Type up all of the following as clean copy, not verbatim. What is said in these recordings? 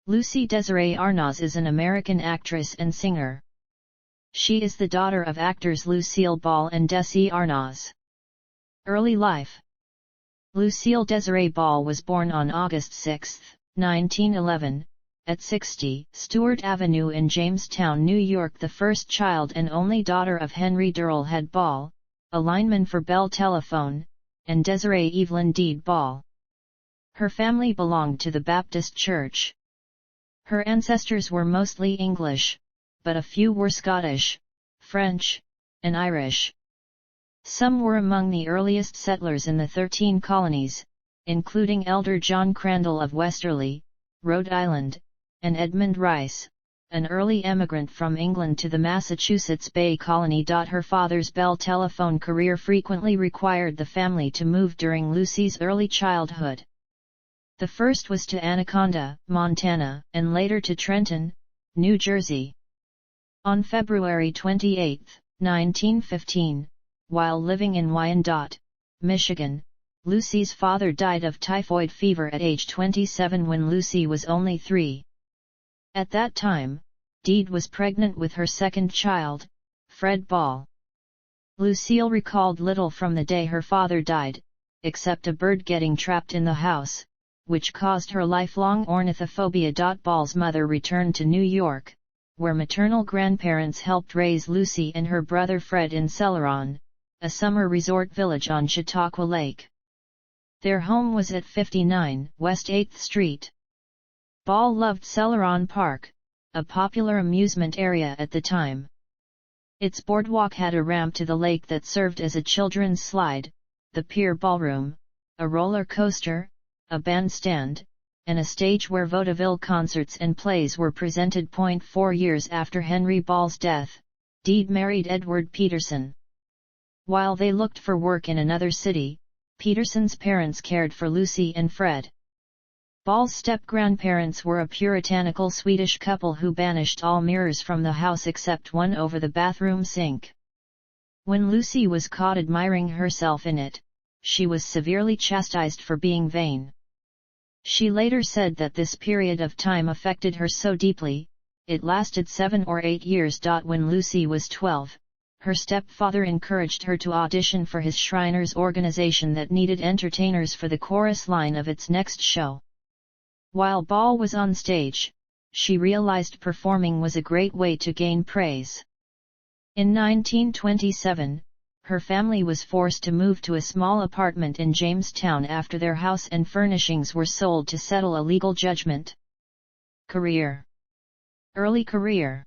Lucie Désirée Arnaz is an American actress and singer. She is the daughter of actors Lucille Ball and Desi Arnaz. Early life. Lucille Désirée Ball was born on August 6, 1911, at 60 Stewart Avenue in Jamestown, New York, the first child and only daughter of Henry Durrell Head Ball, a lineman for Bell Telephone, and Desiree Evelyn Deed Ball. Her family belonged to the Baptist Church. Her ancestors were mostly English, but a few were Scottish, French, and Irish. Some were among the earliest settlers in the 13 colonies, including Elder John Crandall of Westerly, Rhode Island, and Edmund Rice, an early emigrant from England to the Massachusetts Bay Colony. Her father's Bell Telephone career frequently required the family to move during Lucie's early childhood. The first was to Anaconda, Montana, and later to Trenton, New Jersey. On February 28, 1915, while living in Wyandotte, Michigan, Lucie's father died of typhoid fever at age 27 when Lucie was only 3. At that time, Deed was pregnant with her second child, Fred Ball. Lucille recalled little from the day her father died, except a bird getting trapped in the house, which caused her lifelong ornithophobia. Ball's mother returned to New York, where maternal grandparents helped raise Lucie and her brother Fred in Celeron, a summer resort village on Chautauqua Lake. Their home was at 59 West 8th Street. Ball loved Celeron Park, a popular amusement area at the time. Its boardwalk had a ramp to the lake that served as a children's slide, the pier ballroom, a roller coaster, a bandstand, and a stage where vaudeville concerts and plays were presented. 4 years after Henry Ball's death, Deed married Edward Peterson. While they looked for work in another city, Peterson's parents cared for Lucie and Fred. Ball's step-grandparents were a puritanical Swedish couple who banished all mirrors from the house except one over the bathroom sink. When Lucie was caught admiring herself in it, she was severely chastised for being vain. She later said that this period of time affected her so deeply, it lasted 7 or 8 years. When Lucie was 12, her stepfather encouraged her to audition for his Shriners organization that needed entertainers for the chorus line of its next show. While Ball was on stage, she realized performing was a great way to gain praise. In 1927, her family was forced to move to a small apartment in Jamestown after their house and furnishings were sold to settle a legal judgment. Career. Early career.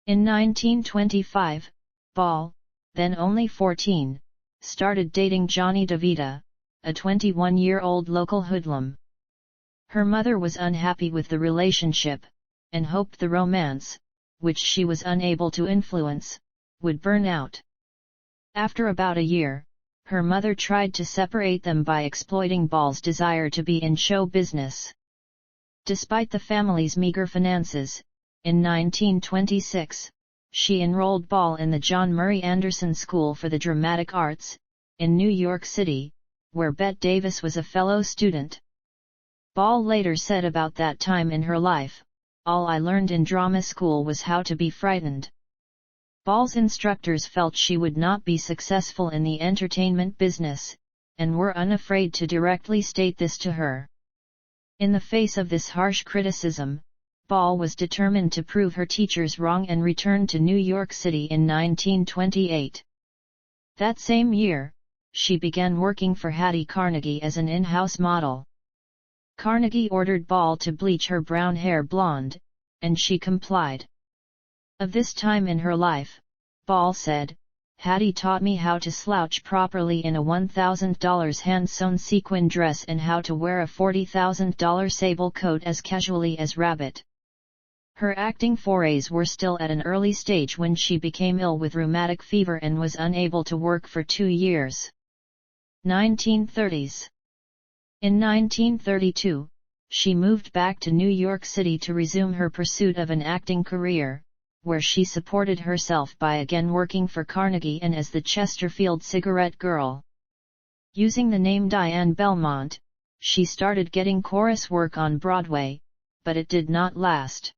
In 1925, Ball, then only 14, started dating Johnny DeVita, a 21-year-old local hoodlum. Her mother was unhappy with the relationship, and hoped the romance, which she was unable to influence, would burn out. After about a year, her mother tried to separate them by exploiting Ball's desire to be in show business. Despite the family's meager finances, in 1926, she enrolled Ball in the John Murray Anderson School for the Dramatic Arts, in New York City, where Bette Davis was a fellow student. Ball later said about that time in her life, "All I learned in drama school was how to be frightened." Ball's instructors felt she would not be successful in the entertainment business, and were unafraid to directly state this to her. In the face of this harsh criticism, Ball was determined to prove her teachers wrong and returned to New York City in 1928. That same year, she began working for Hattie Carnegie as an in-house model. Carnegie ordered Ball to bleach her brown hair blonde, and she complied. Of this time in her life, Ball said, "Hattie taught me how to slouch properly in a $1,000 hand-sewn sequin dress and how to wear a $40,000 sable coat as casually as rabbit." Her acting forays were still at an early stage when she became ill with rheumatic fever and was unable to work for 2 years. 1930s. In 1932, she moved back to New York City to resume her pursuit of an acting career, where she supported herself by again working for Carnegie and as the Chesterfield Cigarette Girl. Using the name Diane Belmont, she started getting chorus work on Broadway, but it did not last.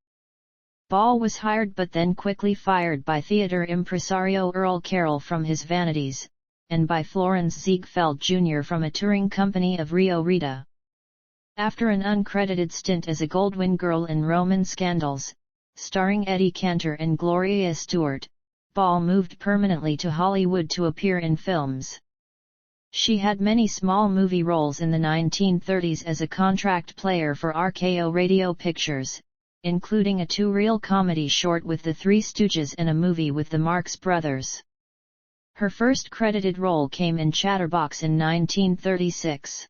Ball was hired but then quickly fired by theatre impresario Earl Carroll from his vanities, and by Florence Ziegfeld Jr. from a touring company of Rio Rita. After an uncredited stint as a Goldwyn girl in Roman Scandals, starring Eddie Cantor and Gloria Stewart, Ball moved permanently to Hollywood to appear in films. She had many small movie roles in the 1930s as a contract player for RKO Radio Pictures, including a two-reel comedy short with the Three Stooges and a movie with the Marx Brothers. Her first credited role came in Chatterbox in 1936.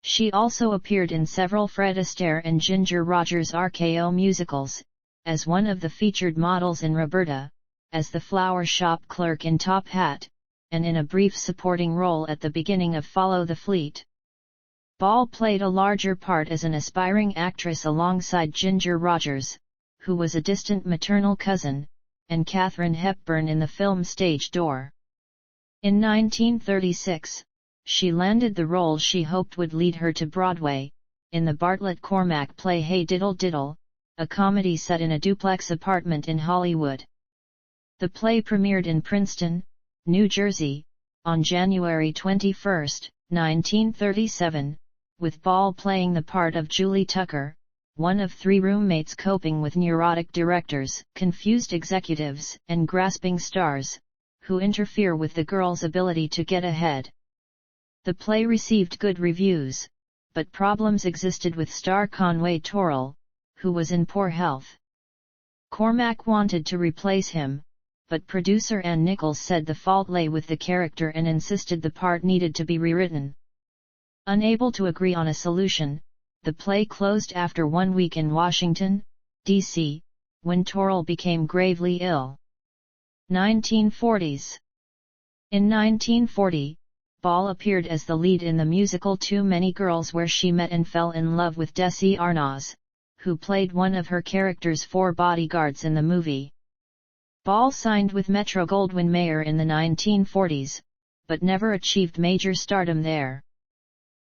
She also appeared in several Fred Astaire and Ginger Rogers RKO musicals, as one of the featured models in Roberta, as the flower shop clerk in Top Hat, and in a brief supporting role at the beginning of Follow the Fleet. Ball played a larger part as an aspiring actress alongside Ginger Rogers, who was a distant maternal cousin, and Katharine Hepburn in the film Stage Door. In 1936, she landed the role she hoped would lead her to Broadway, in the Bartlett Cormack play Hey Diddle Diddle, a comedy set in a duplex apartment in Hollywood. The play premiered in Princeton, New Jersey, on January 21, 1937, with Ball playing the part of Julie Tucker, one of three roommates coping with neurotic directors, confused executives, and grasping stars, who interfere with the girl's ability to get ahead. The play received good reviews, but problems existed with star Conway Torrell, who was in poor health. Cormack wanted to replace him, but producer Ann Nichols said the fault lay with the character and insisted the part needed to be rewritten. Unable to agree on a solution, the play closed after 1 week in Washington, D.C., when Torrell became gravely ill. 1940s. In 1940, Ball appeared as the lead in the musical Too Many Girls, where she met and fell in love with Desi Arnaz, who played one of her character's 4 bodyguards in the movie. Ball signed with Metro-Goldwyn-Mayer in the 1940s, but never achieved major stardom there.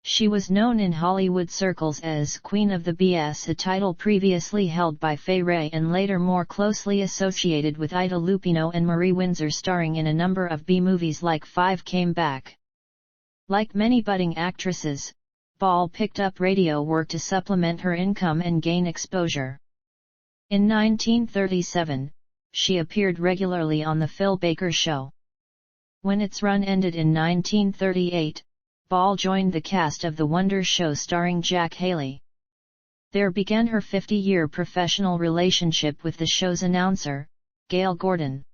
She was known in Hollywood circles as Queen of the BS, a title previously held by Fay Wray and later more closely associated with Ida Lupino and Marie Windsor, starring in a number of B-movies like Five Came Back. Like many budding actresses, Ball picked up radio work to supplement her income and gain exposure. In 1937, she appeared regularly on The Phil Baker Show. When its run ended in 1938, Ball joined the cast of The Wonder Show starring Jack Haley. There began her 50-year professional relationship with the show's announcer, Gail Gordon.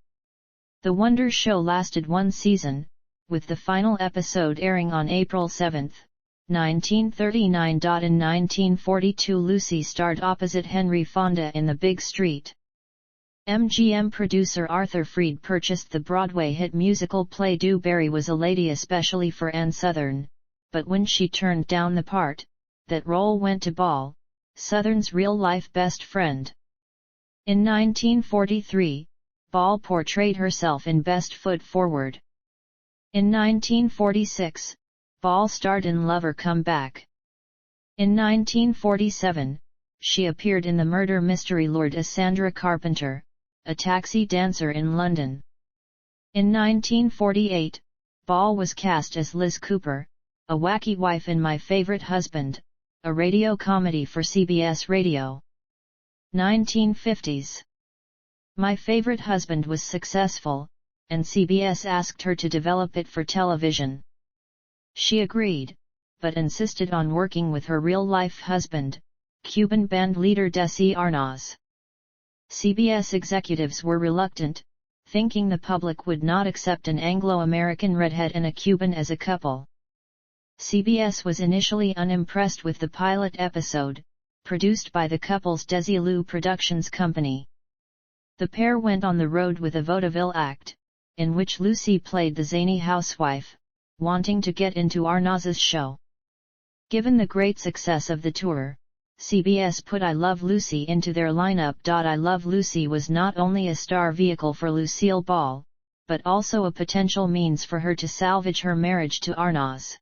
The Wonder Show lasted 1 season, with the final episode airing on April 7, 1939. In 1942, Lucie starred opposite Henry Fonda in The Big Street. MGM producer Arthur Freed purchased the Broadway hit musical play Dewberry Was a Lady especially for Ann Sothern, but when she turned down the part, that role went to Ball, Sothern's real-life best friend. In 1943, Ball portrayed herself in Best Foot Forward. In 1946, Ball starred in Lover Come Back. In 1947, she appeared in the murder mystery Lord as Sandra Carpenter, a taxi dancer in London. In 1948, Ball was cast as Liz Cooper, a wacky wife in My Favorite Husband, a radio comedy for CBS Radio. 1950s. My Favorite Husband was successful, and CBS asked her to develop it for television. She agreed, but insisted on working with her real-life husband, Cuban band leader Desi Arnaz. CBS executives were reluctant, thinking the public would not accept an Anglo-American redhead and a Cuban as a couple. CBS was initially unimpressed with the pilot episode, produced by the couple's Desilu Productions company. The pair went on the road with a vaudeville act, in which Lucie played the zany housewife, wanting to get into Arnaz's show. Given the great success of the tour, CBS put I Love Lucie into their lineup. I Love Lucie was not only a star vehicle for Lucille Ball, but also a potential means for her to salvage her marriage to Arnaz.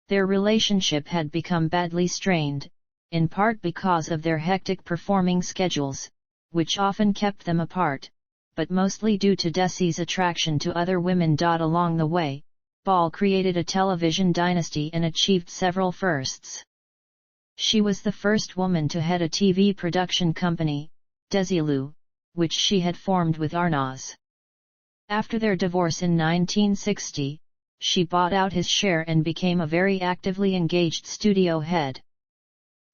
Their relationship had become badly strained, in part because of their hectic performing schedules, which often kept them apart, but mostly due to Desi's attraction to other women. Along the way, Ball created a television dynasty and achieved several firsts. She was the first woman to head a TV production company, Desilu, which she had formed with Arnaz. After their divorce in 1960, she bought out his share and became a very actively engaged studio head.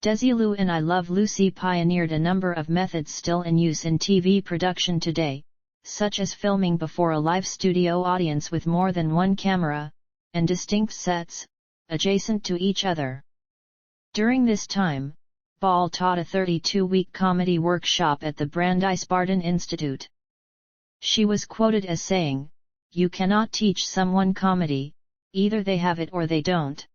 Desilu and I Love Lucie pioneered a number of methods still in use in TV production today, such as filming before a live studio audience with more than one camera, and distinct sets, adjacent to each other. During this time, Ball taught a 32-week comedy workshop at the Brandeis Bardin Institute. She was quoted as saying, "You cannot teach someone comedy, either they have it or they don't."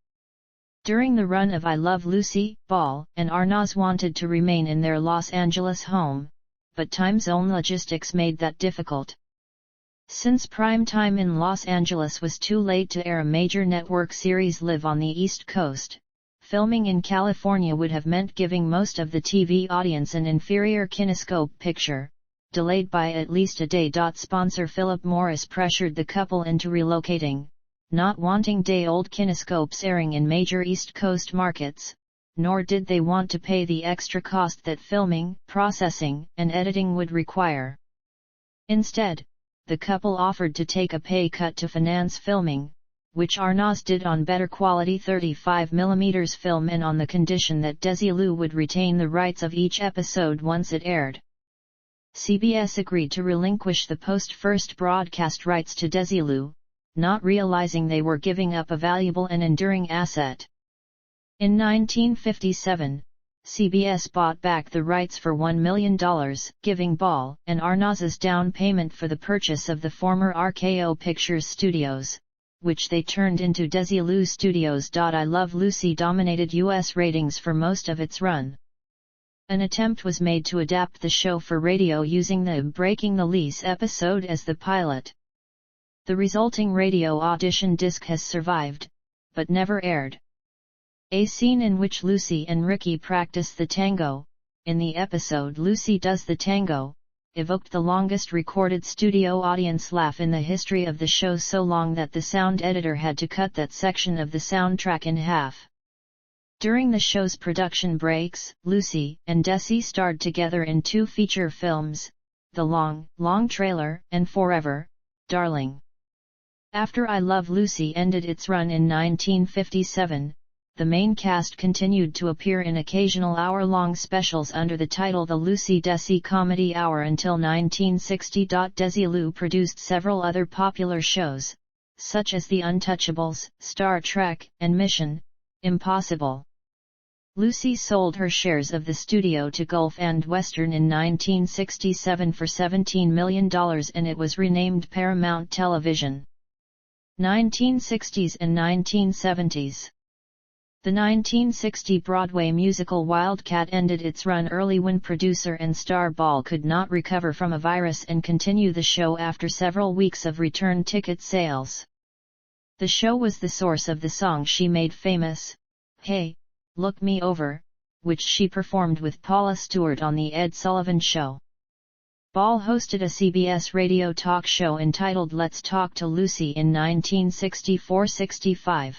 During the run of I Love Lucie, Ball and Arnaz wanted to remain in their Los Angeles home, but time zone logistics made that difficult. Since prime time in Los Angeles was too late to air a major network series live on the East Coast, filming in California would have meant giving most of the TV audience an inferior kinescope picture, delayed by at least a day. Sponsor Philip Morris pressured the couple into relocating, not wanting day-old kinescopes airing in major East Coast markets, nor did they want to pay the extra cost that filming, processing, and editing would require. Instead, the couple offered to take a pay cut to finance filming, which Arnaz did on better quality 35mm film and on the condition that Desilu would retain the rights of each episode once it aired. CBS agreed to relinquish the post-first broadcast rights to Desilu, not realizing they were giving up a valuable and enduring asset. In 1957, CBS bought back the rights for $1 million, giving Ball and Arnaz's down payment for the purchase of the former RKO Pictures studios, which they turned into Desilu Studios. I Love Lucie dominated U.S. ratings for most of its run. An attempt was made to adapt the show for radio using the Breaking the Lease episode as the pilot. The resulting radio audition disc has survived, but never aired. A scene in which Lucie and Ricky practice the tango, in the episode Lucie Does the Tango, evoked the longest recorded studio audience laugh in the history of the show, so long that the sound editor had to cut that section of the soundtrack in half. During the show's production breaks, Lucie and Desi starred together in 2 feature films, The Long, Long Trailer and Forever, Darling. After I Love Lucie ended its run in 1957, the main cast continued to appear in occasional hour-long specials under the title The Lucie Desi Comedy Hour until 1960. Desilu produced several other popular shows, such as The Untouchables, Star Trek, and Mission Impossible. Lucie sold her shares of the studio to Gulf and Western in 1967 for $17 million and it was renamed Paramount Television. 1960s and 1970s. The 1960 Broadway musical Wildcat ended its run early when producer and star Ball could not recover from a virus and continue the show after several weeks of return ticket sales. The show was the source of the song she made famous, Hey, Look Me Over, which she performed with Paula Stewart on The Ed Sullivan Show. Ball hosted a CBS radio talk show entitled Let's Talk to Lucie in 1964-65.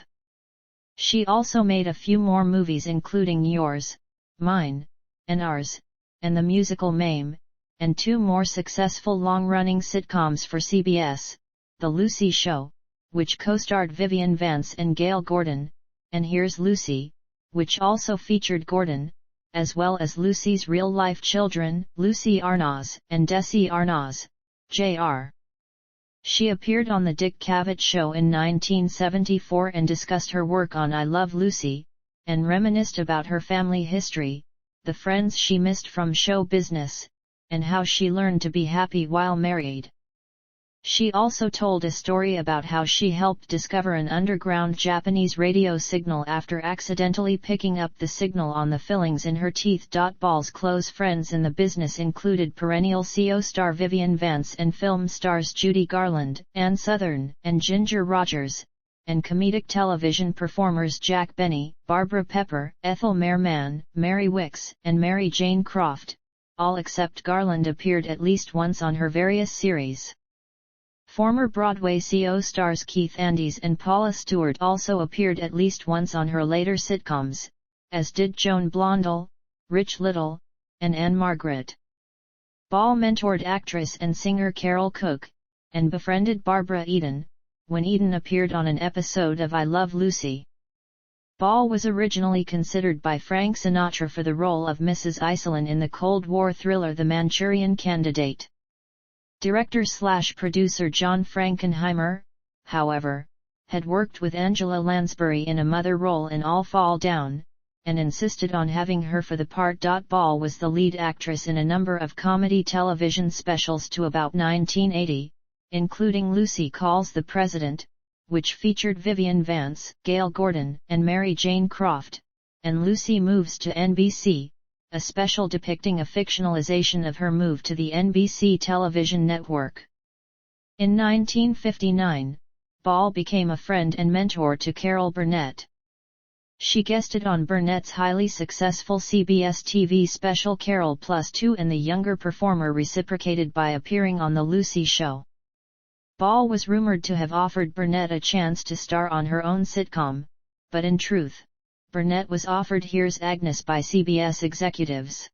She also made a few more movies including Yours, Mine, and Ours, and the musical Mame, and 2 more successful long-running sitcoms for CBS, The Lucie Show, which co-starred Vivian Vance and Gail Gordon, and Here's Lucie, which also featured Gordon, as well as Lucie's real-life children, Lucie Arnaz and Desi Arnaz, Jr. She appeared on The Dick Cavett Show in 1974 and discussed her work on I Love Lucie, and reminisced about her family history, the friends she missed from show business, and how she learned to be happy while married. She also told a story about how she helped discover an underground Japanese radio signal after accidentally picking up the signal on the fillings in her teeth. Ball's close friends in the business included perennial CO star Vivian Vance and film stars Judy Garland, Ann Sothern, and Ginger Rogers, and comedic television performers Jack Benny, Barbara Pepper, Ethel Merman, Mary Wicks, and Mary Jane Croft, all except Garland appeared at least once on her various series. Former Broadway CO stars Keith Andes and Paula Stewart also appeared at least once on her later sitcoms, as did Joan Blondell, Rich Little, and Anne Margaret. Ball mentored actress and singer Carol Cook, and befriended Barbara Eden, when Eden appeared on an episode of I Love Lucy. Ball was originally considered by Frank Sinatra for the role of Mrs. Iselin in the Cold War thriller The Manchurian Candidate. Director/producer John Frankenheimer, however, had worked with Angela Lansbury in a mother role in All Fall Down, and insisted on having her for the part. Ball was the lead actress in a number of comedy television specials to about 1980, including Lucy Calls the President, which featured Vivian Vance, Gail Gordon, and Mary Jane Croft, and Lucy Moves to NBC, a special depicting a fictionalization of her move to the NBC television network. In 1959, Ball became a friend and mentor to Carol Burnett. She guested on Burnett's highly successful CBS TV special Carol Plus 2, and the younger performer reciprocated by appearing on The Lucy Show. Ball was rumored to have offered Burnett a chance to star on her own sitcom, but in truth, Burnett was offered Here's Agnes by CBS executives.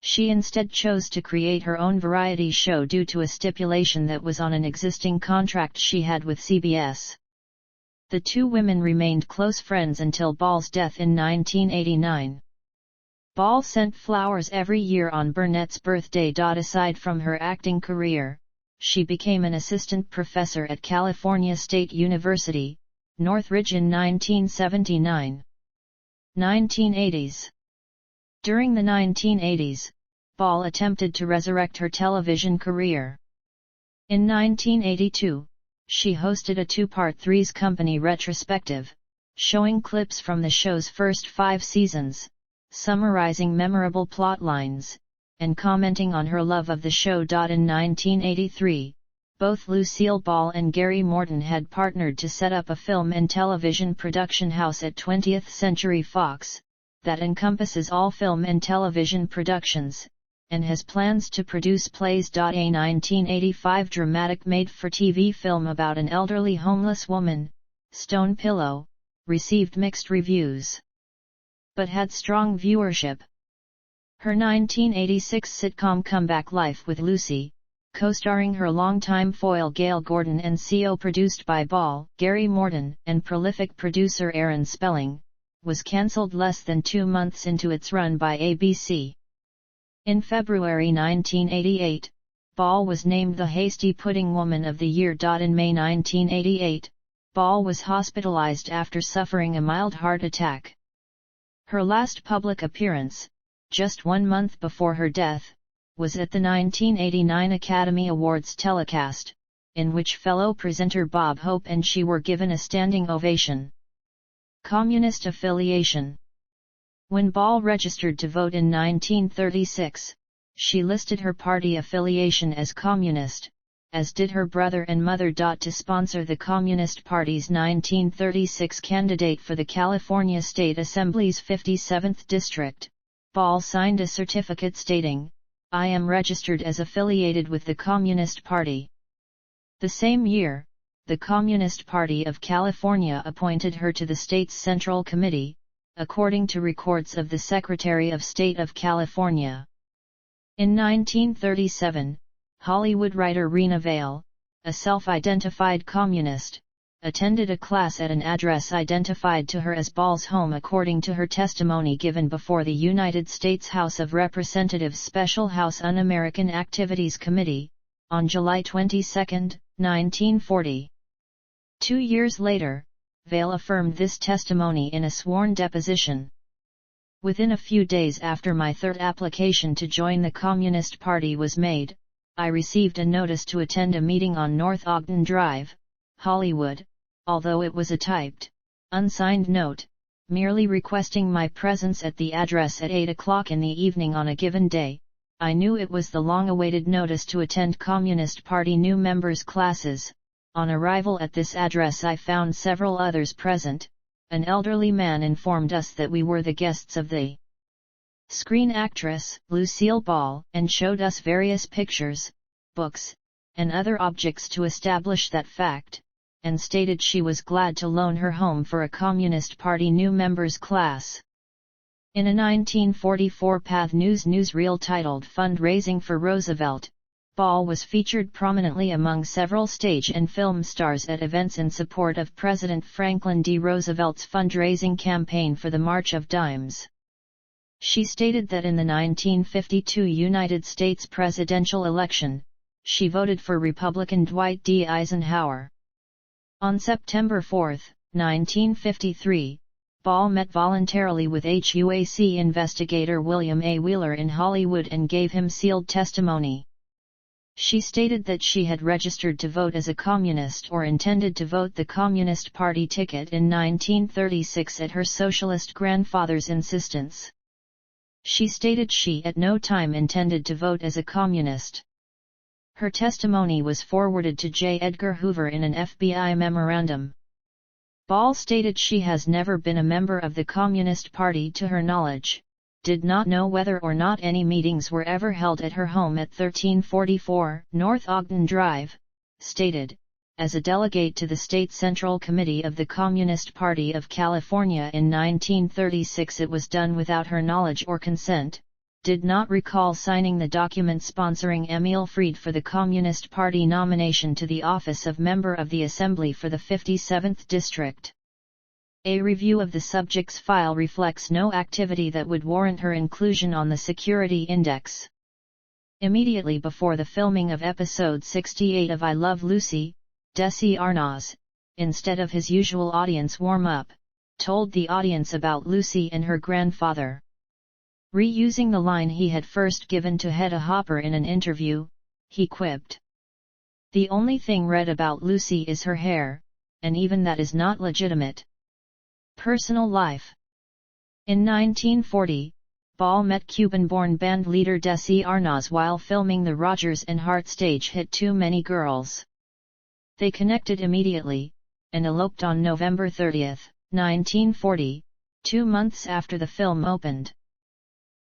She instead chose to create her own variety show due to a stipulation that was on an existing contract she had with CBS. The two women remained close friends until Ball's death in 1989. Ball sent flowers every year on Burnett's birthday. Aside from her acting career, she became an assistant professor at California State University, Northridge in 1979. 1980s. During the 1980s, Ball attempted to resurrect her television career. In 1982, she hosted a two-part Three's Company retrospective, showing clips from the show's first 5 seasons, summarizing memorable plot lines, and commenting on her love of the show. In 1983, both Lucille Ball and Gary Morton had partnered to set up a film and television production house at 20th Century Fox, that encompasses all film and television productions, and has plans to produce plays. A 1985 dramatic made-for-TV film about an elderly homeless woman, Stone Pillow, received mixed reviews, but had strong viewership. Her 1986 sitcom Comeback Life with Lucy, co-starring her longtime foil Gail Gordon and co-produced by Ball, Gary Morton, and prolific producer Aaron Spelling, was cancelled less than 2 months into its run by ABC. In February 1988, Ball was named the Hasty Pudding Woman of the Year. In May 1988, Ball was hospitalized after suffering a mild heart attack. Her last public appearance, just 1 month before her death, was at the 1989 Academy Awards telecast, in which fellow presenter Bob Hope and she were given a standing ovation. Communist affiliation. When Ball registered to vote in 1936, she listed her party affiliation as communist, as did her brother and mother. To sponsor the Communist Party's 1936 candidate for the California State Assembly's 57th District, Ball signed a certificate stating, "I am registered as affiliated with the Communist Party." The same year, the Communist Party of California appointed her to the state's Central Committee, according to records of the Secretary of State of California. In 1937, Hollywood writer Rena Vale, a self-identified communist, attended a class at an address identified to her as Ball's home, according to her testimony given before the United States House of Representatives Special House Un-American Activities Committee, on July 22, 1940. 2 years later, Vale affirmed this testimony in a sworn deposition. Within a few days after my third application to join the Communist Party was made, I received a notice to attend a meeting on North Ogden Drive, Hollywood, although it was a typed, unsigned note, merely requesting my presence at the address at 8 o'clock in the evening on a given day. I knew it was the long-awaited notice to attend Communist Party new members' classes, On arrival at this address I found several others present. An elderly man informed us that we were the guests of the screen actress, Lucille Ball, and showed us various pictures, books, and other objects to establish that fact, and stated she was glad to loan her home for a Communist Party new members class. In a 1944 Path News newsreel titled Fundraising for Roosevelt, Ball was featured prominently among several stage and film stars at events in support of President Franklin D. Roosevelt's fundraising campaign for the March of Dimes. She stated that in the 1952 United States presidential election, she voted for Republican Dwight D. Eisenhower. On September 4, 1953, Ball met voluntarily with HUAC investigator William A. Wheeler in Hollywood and gave him sealed testimony. She stated that she had registered to vote as a communist or intended to vote the Communist Party ticket in 1936 at her socialist grandfather's insistence. She stated she at no time intended to vote as a communist. Her testimony was forwarded to J. Edgar Hoover in an FBI memorandum. Ball stated she has never been a member of the Communist Party to her knowledge, did not know whether or not any meetings were ever held at her home at 1344 North Ogden Drive, stated, as a delegate to the State Central Committee of the Communist Party of California in 1936 it was done without her knowledge or consent, did not recall signing the document sponsoring Emil Fried for the Communist Party nomination to the office of Member of the Assembly for the 57th District. A review of the subject's file reflects no activity that would warrant her inclusion on the Security Index. Immediately before the filming of episode 68 of I Love Lucie, Désirée Arnaz, instead of his usual audience warm-up, told the audience about Lucie and her grandfather. Reusing the line he had first given to Hedda Hopper in an interview, he quipped, "The only thing red about Lucie is her hair, and even that is not legitimate." Personal life. In 1940, Ball met Cuban-born band leader Désirée Arnaz while filming the Rodgers and Hart stage hit Too Many Girls. They connected immediately, and eloped on November 30, 1940, 2 months after the film opened.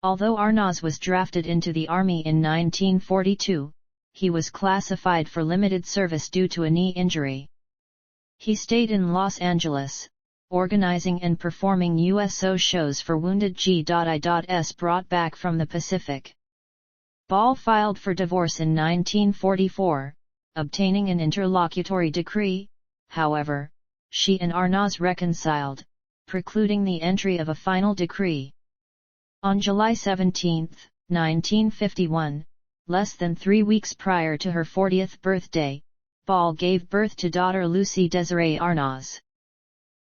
Although Arnaz was drafted into the Army in 1942, he was classified for limited service due to a knee injury. He stayed in Los Angeles, organizing and performing USO shows for wounded G.I.S. brought back from the Pacific. Ball filed for divorce in 1944, obtaining an interlocutory decree. However, she and Arnaz reconciled, precluding the entry of a final decree. On July 17, 1951, less than 3 weeks prior to her 40th birthday, Ball gave birth to daughter Lucie Désirée Arnaz.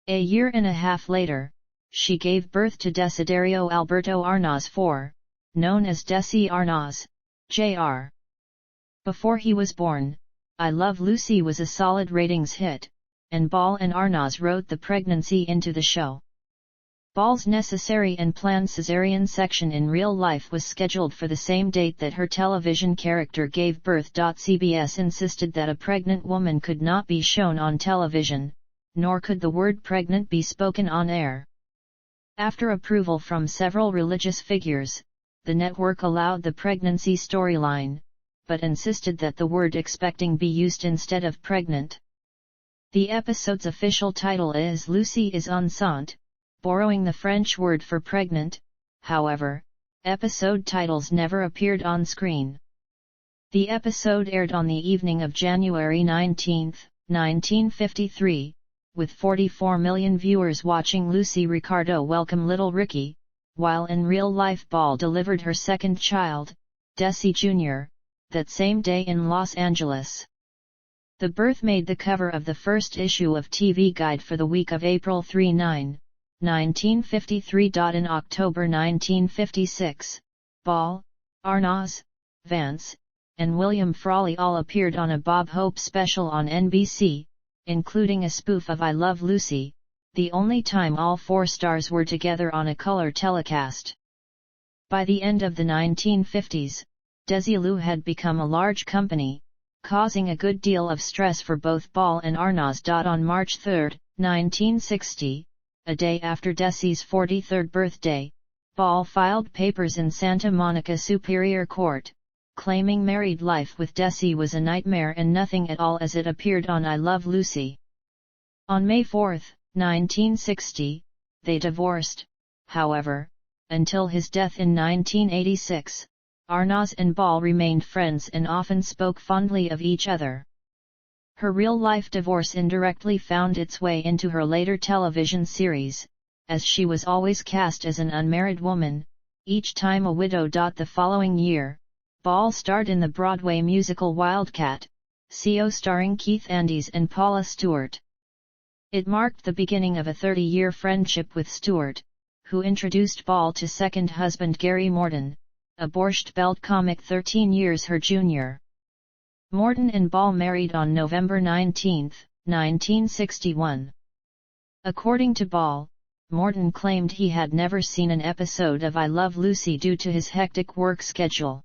A year and a half later, she gave birth to Desiderio Alberto Arnaz IV, known as Desi Arnaz, Jr. Before he was born, I Love Lucie was a solid ratings hit, and Ball and Arnaz wrote the pregnancy into the show. Ball's necessary and planned cesarean section in real life was scheduled for the same date that her television character gave birth. CBS insisted that a pregnant woman could not be shown on television, nor could the word pregnant be spoken on air. After approval from several religious figures, the network allowed the pregnancy storyline, but insisted that the word expecting be used instead of pregnant. The episode's official title is Lucie is enceinte, borrowing the French word for pregnant. However, episode titles never appeared on screen. The episode aired on the evening of January 19, 1953, with 44 million viewers watching Lucie Ricardo welcome little Ricky, while in real life Ball delivered her second child, Desi Jr., that same day in Los Angeles. The birth made the cover of the first issue of TV Guide for the week of April 3, 1953. In October 1956, Ball, Arnaz, Vance, and William Frawley all appeared on a Bob Hope special on NBC, including a spoof of I Love Lucie, the only time all 4 stars were together on a color telecast. By the end of the 1950s, Desilu had become a large company, causing a good deal of stress for both Ball and Arnaz. On March 3, 1960, a day after Desi's 43rd birthday, Ball filed papers in Santa Monica Superior Court, claiming married life with Desi was a nightmare and nothing at all as it appeared on I Love Lucy. On May 4, 1960, they divorced. However, until his death in 1986, Arnaz and Ball remained friends and often spoke fondly of each other. Her real-life divorce indirectly found its way into her later television series, as she was always cast as an unmarried woman, each time a widow. The following year, Ball starred in the Broadway musical Wildcat, CO starring Keith Andes and Paula Stewart. It marked the beginning of a 30-year friendship with Stewart, who introduced Ball to second husband Gary Morton, a Borscht Belt comic 13 years her junior. Morton and Ball married on November 19, 1961. According to Ball, Morton claimed he had never seen an episode of I Love Lucy due to his hectic work schedule.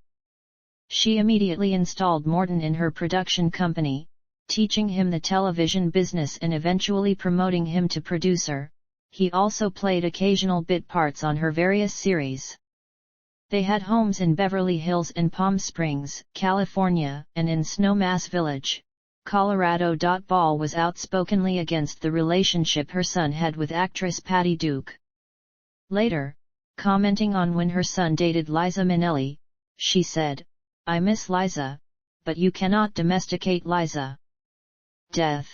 She immediately installed Morton in her production company, teaching him the television business and eventually promoting him to producer. He also played occasional bit parts on her various series. They had homes in Beverly Hills and Palm Springs, California, and in Snowmass Village, Colorado. Ball was outspokenly against the relationship her son had with actress Patty Duke. Later, commenting on when her son dated Liza Minnelli, she said, "I miss Liza, but you cannot domesticate Liza." Death.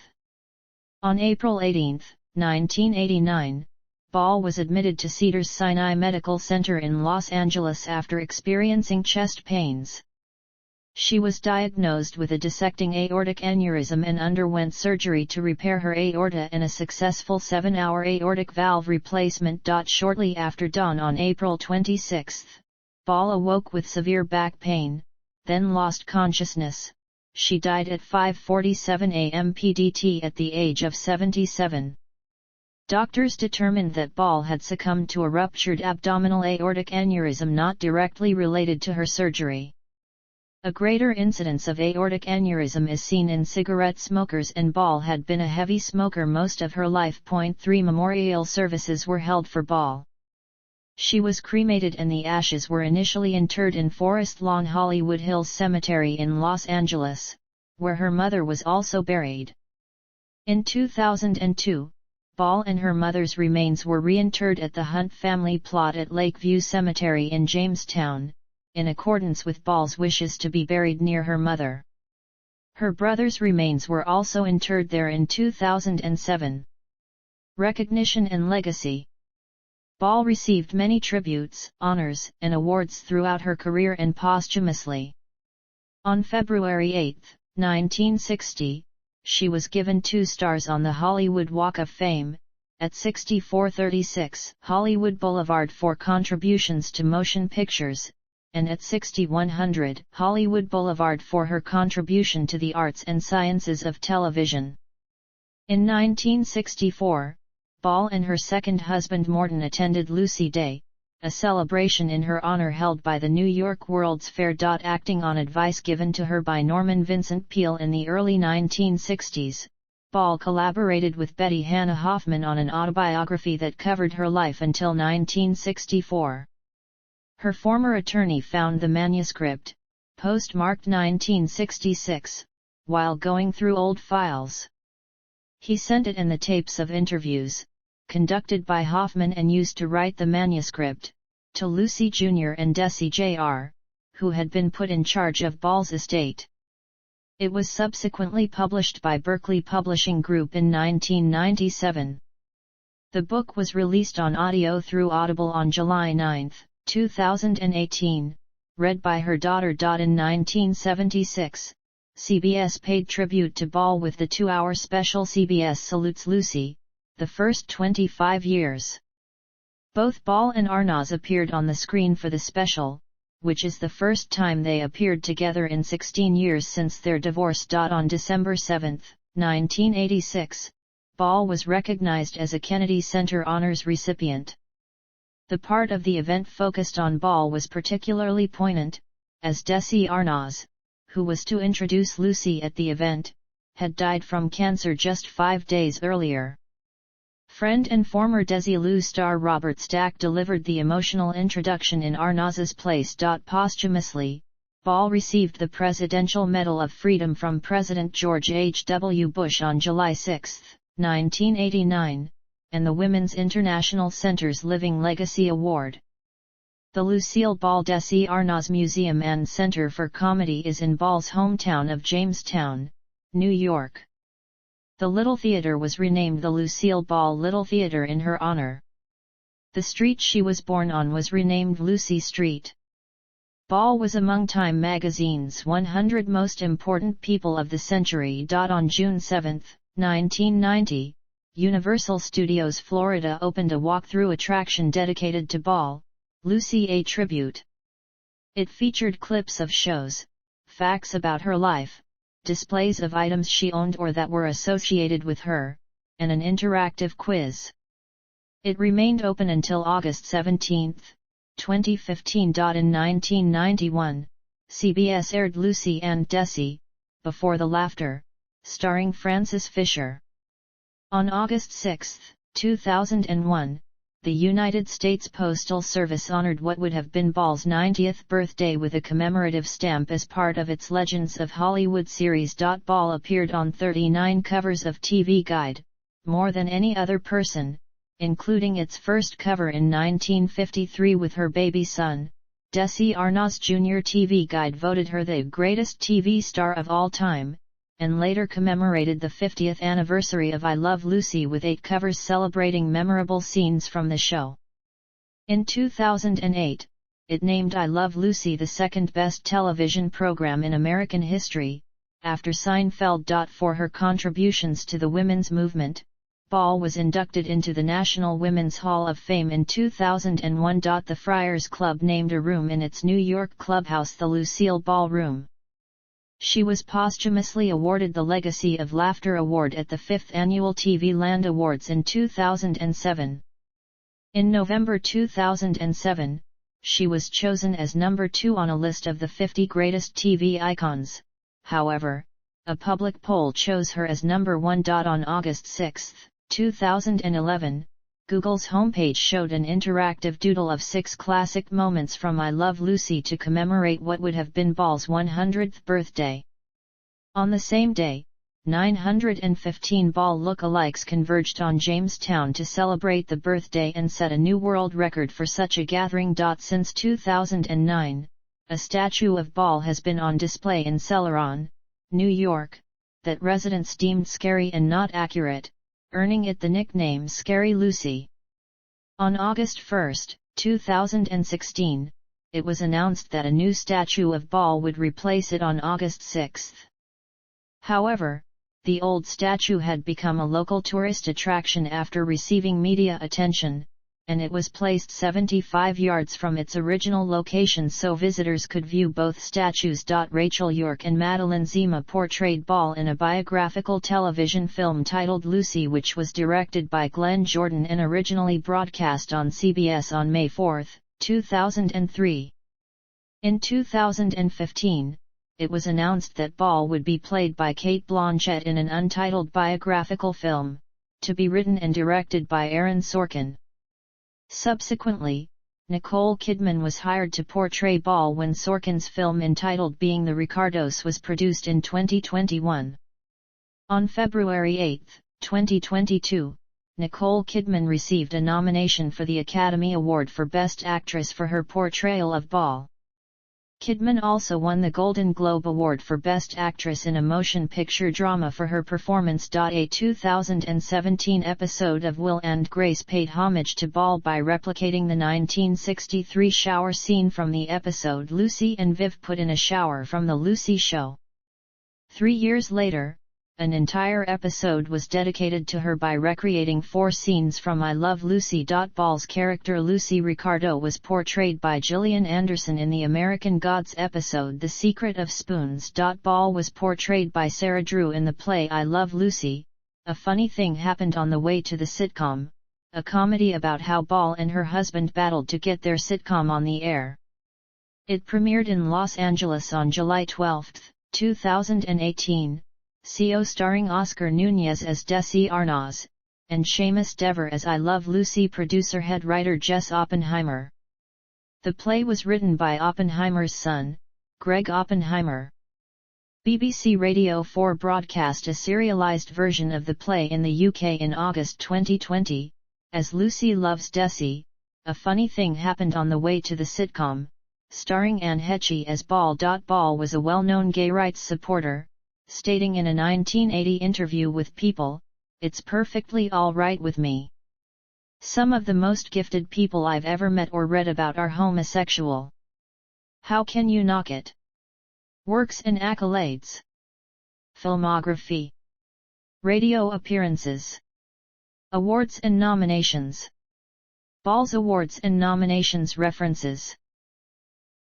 On April 18, 1989, Ball was admitted to Cedars-Sinai Medical Center in Los Angeles after experiencing chest pains. She was diagnosed with a dissecting aortic aneurysm and underwent surgery to repair her aorta and a successful 7-hour aortic valve replacement. Shortly after dawn on April 26, Ball awoke with severe back pain, then lost consciousness. She died at 5:47 a.m. PDT at the age of 77. Doctors determined that Ball had succumbed to a ruptured abdominal aortic aneurysm not directly related to her surgery. A greater incidence of aortic aneurysm is seen in cigarette smokers, and Ball had been a heavy smoker most of her life. 3 Memorial services were held for Ball. She was cremated and the ashes were initially interred in Forest Lawn Hollywood Hills Cemetery in Los Angeles, where her mother was also buried. In 2002, Ball and her mother's remains were reinterred at the Hunt family plot at Lakeview Cemetery in Jamestown, in accordance with Ball's wishes to be buried near her mother. Her brother's remains were also interred there in 2007. Recognition and legacy. Ball received many tributes, honors, and awards throughout her career and posthumously. On February 8, 1960, she was given 2 stars on the Hollywood Walk of Fame, at 6436 Hollywood Boulevard for contributions to motion pictures, and at 6100 Hollywood Boulevard for her contribution to the arts and sciences of television. In 1964, Ball and her second husband Morton attended Lucy Day, a celebration in her honor held by the New York World's Fair. Acting on advice given to her by Norman Vincent Peale in the early 1960s, Ball collaborated with Betty Hannah Hoffman on an autobiography that covered her life until 1964. Her former attorney found the manuscript, postmarked 1966, while going through old files. He sent it and the tapes of interviews, conducted by Hoffman and used to write the manuscript, to Lucy Jr. and Desi Jr., who had been put in charge of Ball's estate. It was subsequently published by Berkeley Publishing Group in 1997. The book was released on audio through Audible on July 9, 2018, read by her daughter. In 1976, CBS paid tribute to Ball with the 2-hour special CBS Salutes Lucy, the first 25 years. Both Ball and Arnaz appeared on the screen for the special, which is the first time they appeared together in 16 years since their divorce. On December 7, 1986, Ball was recognized as a Kennedy Center Honors recipient. The part of the event focused on Ball was particularly poignant, as Desi Arnaz, who was to introduce Lucie at the event, had died from cancer just 5 days earlier. Friend and former Desilu star Robert Stack delivered the emotional introduction in Arnaz's place. Posthumously, Ball received the Presidential Medal of Freedom from President George H. W. Bush on July 6, 1989, and the Women's International Center's Living Legacy Award. The Lucille Ball Désirée Arnaz Museum and Center for Comedy is in Ball's hometown of Jamestown, New York. The Little Theater was renamed the Lucille Ball Little Theater in her honor. The street she was born on was renamed Lucie Street. Ball was among Time magazine's 100 Most Important People of the Century. On June 7, 1990, Universal Studios Florida opened a walk-through attraction dedicated to Ball, Lucie A Tribute. It featured clips of shows, facts about her life, displays of items she owned or that were associated with her, and an interactive quiz. It remained open until August 17, 2015. In 1991, CBS aired Lucie and Desi, Before the Laughter, starring Frances Fisher. On August 6, 2001, the United States Postal Service honored what would have been Ball's 90th birthday with a commemorative stamp as part of its Legends of Hollywood series. Ball appeared on 39 covers of TV Guide, more than any other person, including its first cover in 1953 with her baby son. Désirée Arnaz Jr. TV Guide voted her the greatest TV star of all time, and later commemorated the 50th anniversary of I Love Lucie with 8 covers celebrating memorable scenes from the show. In 2008, it named I Love Lucie the second best television program in American history, after Seinfeld. For her contributions to the women's movement, Ball was inducted into the National Women's Hall of Fame in 2001. The Friars Club named a room in its New York clubhouse the Lucille Ball Room. She was posthumously awarded the Legacy of Laughter Award at the 5th Annual TV Land Awards in 2007. In November 2007, she was chosen as number 2 on a list of the 50 greatest TV icons. However, a public poll chose her as number 1. On August 6, 2011, Google's homepage showed an interactive doodle of 6 classic moments from I Love Lucie to commemorate what would have been Ball's 100th birthday. On the same day, 915 Ball lookalikes converged on Jamestown to celebrate the birthday and set a new world record for such a gathering. Since 2009, a statue of Ball has been on display in Celeron, New York, that residents deemed scary and not accurate, earning it the nickname Scary Lucie. On August 1, 2016, it was announced that a new statue of Ball would replace it on August 6. However, the old statue had become a local tourist attraction after receiving media attention, and it was placed 75 yards from its original location so visitors could view both statues. Rachel York and Madeline Zima portrayed Ball in a biographical television film titled Lucie, which was directed by Glenn Jordan and originally broadcast on CBS on May 4, 2003. In 2015, it was announced that Ball would be played by Cate Blanchett in an untitled biographical film, to be written and directed by Aaron Sorkin. Subsequently, Nicole Kidman was hired to portray Ball when Sorkin's film entitled Being the Ricardos was produced in 2021. On February 8, 2022, Nicole Kidman received a nomination for the Academy Award for Best Actress for her portrayal of Ball. Kidman also won the Golden Globe Award for Best Actress in a Motion Picture Drama for her performance. A 2017 episode of Will and Grace paid homage to Ball by replicating the 1963 shower scene from the episode Lucie and Viv Put in a Shower from The Lucie Show. 3 years later, an entire episode was dedicated to her by recreating 4 scenes from I Love Lucie. Ball's character Lucie Ricardo was portrayed by Gillian Anderson in the American Gods episode The Secret of Spoons. Ball was portrayed by Sarah Drew in the play I Love Lucie. A funny thing happened on the way to the sitcom, a comedy about how Ball and her husband battled to get their sitcom on the air. It premiered in Los Angeles on July 12, 2018, CO starring Oscar Nunez as Désirée Arnaz, and Seamus Dever as I Love Lucy. Producer-head writer Jess Oppenheimer. The play was written by Oppenheimer's son, Greg Oppenheimer. BBC Radio 4 broadcast a serialised version of the play in the UK in August 2020, as Lucy Loves Desi. A funny thing happened on the way to the sitcom, starring Anne Heche as Ball. Ball was a well-known gay rights supporter, stating in a 1980 interview with People, "It's perfectly all right with me. Some of the most gifted people I've ever met or read about are homosexual. How can you knock it?" Works and accolades. Filmography. Radio appearances. Awards and nominations. Ball's awards and nominations references.